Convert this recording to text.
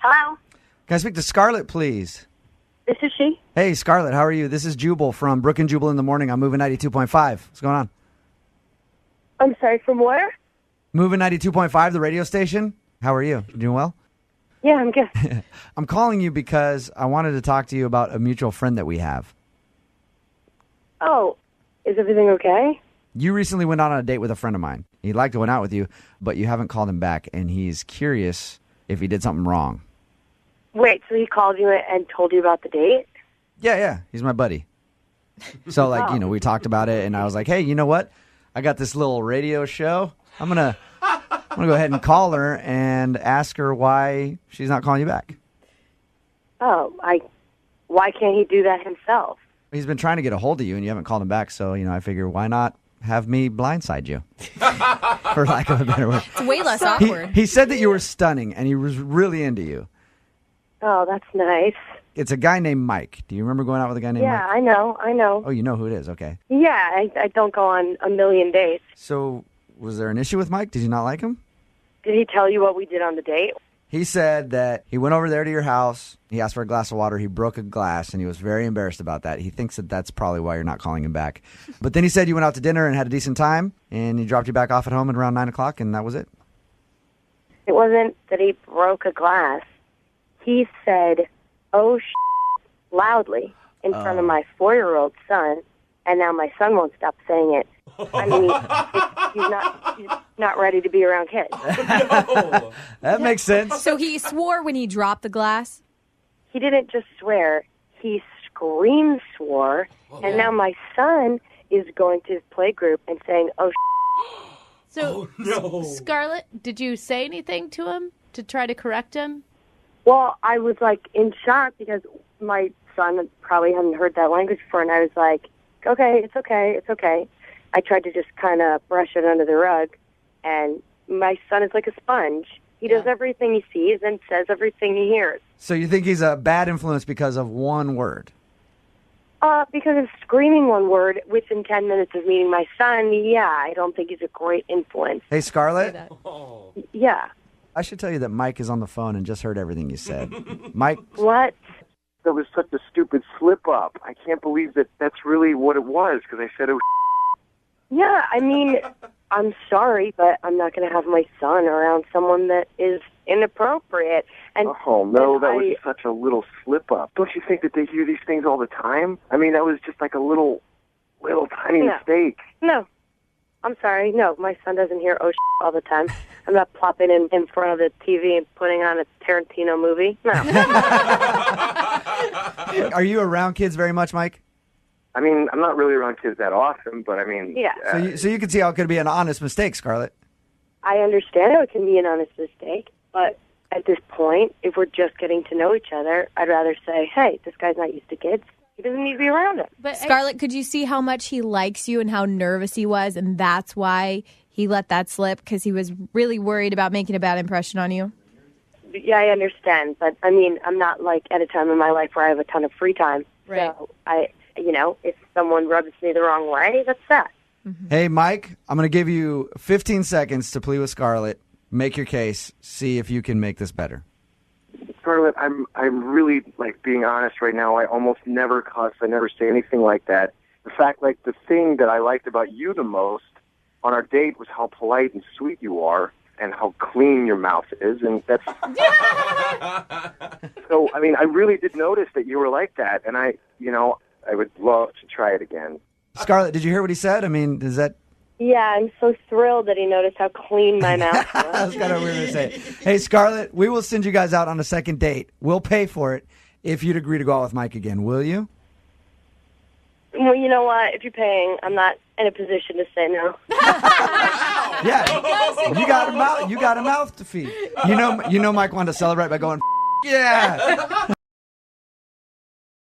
Hello? Can I speak to Scarlett, please? This is she. Hey, Scarlett, how are you? This is Jubal from Brooke and Jubal in the Morning. I'm moving 92.5. What's going on? I'm sorry, from where? Moving 92.5, the radio station. How are you? You doing well? Yeah, I'm good. I'm calling you because I wanted to talk to you about a mutual friend that we have. Oh, is everything okay? You recently went out on a date with a friend of mine. He'd like to went out with you, but you haven't called him back, and he's curious if he did something wrong. Wait, so he called you and told you about the date? Yeah, he's my buddy. So, we talked about it, and I was like, hey, you know what? I got this little radio show. I'm gonna go ahead and call her and ask her why she's not calling you back. Oh, why can't he do that himself? He's been trying to get a hold of you, and you haven't called him back, so, I figure why not have me blindside you, for lack of a better word. It's way less awkward. He said that you were stunning, and he was really into you. Oh, that's nice. It's a guy named Mike. Do you remember going out with a guy named Mike? Yeah, I know. Oh, you know who it is. Okay. Yeah, I don't go on a million dates. So was there an issue with Mike? Did you not like him? Did he tell you what we did on the date? He said that he went over there to your house. He asked for a glass of water. He broke a glass, and he was very embarrassed about that. He thinks that that's probably why you're not calling him back. But then he said you went out to dinner and had a decent time, and he dropped you back off at home at around 9 o'clock, and that was it. It wasn't that he broke a glass. He said, oh, loudly in front of my 4-year-old son, and now my son won't stop saying it. I mean, he's not ready to be around kids. That makes sense. So he swore when he dropped the glass? He didn't just swear. He scream swore, and now my son is going to his playgroup and saying, oh, So, no. Scarlett, did you say anything to him to try to correct him? Well, I was, in shock because my son probably hadn't heard that language before, and I was like, okay, it's okay. I tried to just kind of brush it under the rug, and my son is like a sponge. He does everything he sees and says everything he hears. So you think he's a bad influence because of one word? Because of screaming one word within 10 minutes of meeting my son, I don't think he's a great influence. Hey, Scarlett? Yeah. I should tell you that Mike is on the phone and just heard everything you said. Mike? What? That was such a stupid slip-up. I can't believe that that's really what it was, because I said, oh, Yeah, I mean, I'm sorry, but I'm not going to have my son around someone that is inappropriate. And oh, no, that was such a little slip-up. Don't you think that they hear these things all the time? I mean, that was just like a little tiny mistake. No. I'm sorry. No, my son doesn't hear all the time. I'm not plopping in front of the TV and putting on a Tarantino movie. No. Are you around kids very much, Mike? I mean, I'm not really around kids that often, but I mean... Yeah. So you can see how it could be an honest mistake, Scarlett. I understand how it can be an honest mistake, but at this point, if we're just getting to know each other, I'd rather say, hey, this guy's not used to kids. He doesn't need to be around it. But Scarlett, could you see how much he likes you and how nervous he was, and that's why he let that slip, because he was really worried about making a bad impression on you? Yeah, I understand, but I mean, I'm not at a time in my life where I have a ton of free time. Right. So if someone rubs me the wrong way, that's that. Mm-hmm. Hey, Mike, I'm going to give you 15 seconds to plead with Scarlett. Make your case. See if you can make this better. Scarlett, I'm really, being honest right now. I almost never cuss. I never say anything like that. In fact, the thing that I liked about you the most on our date was how polite and sweet you are and how clean your mouth is, and that's... So, I mean, I really did notice that you were like that, and I would love to try it again. Scarlett, did you hear what he said? I mean, is that... Yeah, I'm so thrilled that he noticed how clean my mouth was. That's kind of weird to say. Hey, Scarlett, we will send you guys out on a second date. We'll pay for it if you'd agree to go out with Mike again. Will you? Well, you know what? If you're paying, I'm not in a position to say no. Yeah, you got a mouth to feed. You know, Mike wanted to celebrate by going, yeah.